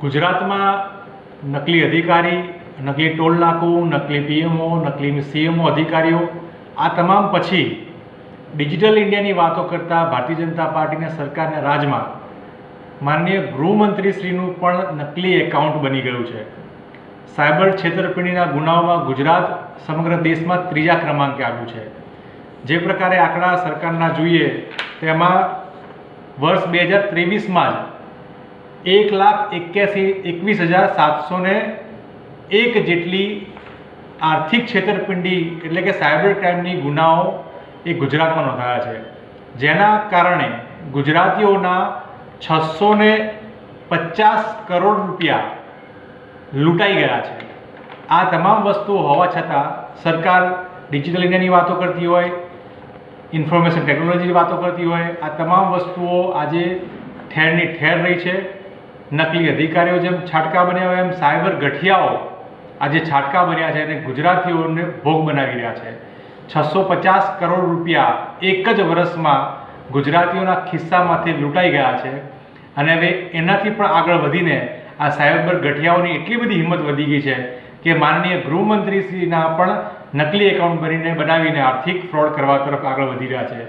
ગુજરાતમાં નકલી અધિકારી, નકલી ટોલ નાકું, નકલી પીએમઓ, નકલી સીએમઓ અધિકારીઓ આ તમામ પછી ડિજિટલ ઇન્ડિયાની વાતો કરતા ભારતીય જનતા પાર્ટીના સરકારના રાજમાં માનનીય ગૃહમંત્રીશ્રીનું પણ નકલી એકાઉન્ટ બની ગયું છે. સાયબર છેતરપિંડીના ગુનાઓમાં ગુજરાત સમગ્ર દેશમાં 3જા ક્રમાંકે આવ્યું છે. જે પ્રકારે આંકડા સરકારના જોઈએ તેમાં વર્ષ 2023માં જ 1,21,701 જેટલી આર્થિક છેતરપિંડી એટલે કે સાયબર ક્રાઇમની ગુનાઓ એ ગુજરાતમાં નોંધાયા છે, જેના કારણે ગુજરાતીઓના 650 કરોડ રૂપિયા લૂંટાઈ ગયા છે. આ તમામ વસ્તુઓ હોવા છતાં સરકાર ડિજિટલ ઇન્ડિયાની વાતો કરતી હોય, ઇન્ફોર્મેશન ટેકનોલોજીની વાતો કરતી હોય, આ તમામ વસ્તુઓ આજે ઠેરની ઠેર રહી છે. નકલી અધિકારીઓ જેમ છાટકા બન્યા હોય એમ સાયબર ગઠિયાઓ આજે છાટકા બન્યા છે અને ગુજરાતીઓને ભોગ બનાવી રહ્યા છે. 650 કરોડ રૂપિયા એક જ વર્ષમાં ગુજરાતીઓના ખિસ્સામાંથી લૂંટાઈ ગયા છે અને હવે એનાથી પણ આગળ વધીને આ સાયબર ગઠિયાઓની એટલી બધી હિંમત વધી ગઈ છે કે માનનીય ગૃહમંત્રીશ્રીના પણ નકલી એકાઉન્ટ બનાવીને આર્થિક ફ્રોડ કરવા તરફ આગળ વધી રહ્યા છે.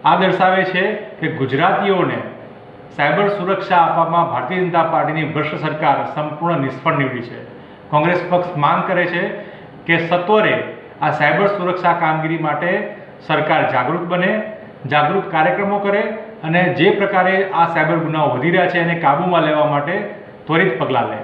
આ દર્શાવે છે કે ગુજરાતીઓને સાયબર સુરક્ષા આપવામાં ભારતીય જનતા પાર્ટીની ભ્રષ્ટ સરકાર સંપૂર્ણ નિષ્ફળ નીવડી છે. કોંગ્રેસ પક્ષ માંગ કરે છે કે સત્વરે આ સાયબર સુરક્ષા કામગીરી માટે સરકાર જાગૃત બને, જાગૃત કાર્યક્રમો કરે અને જે પ્રકારે આ સાયબર ગુનાઓ વધી રહ્યા છે એને કાબૂમાં લેવા માટે ત્વરિત પગલાં લે.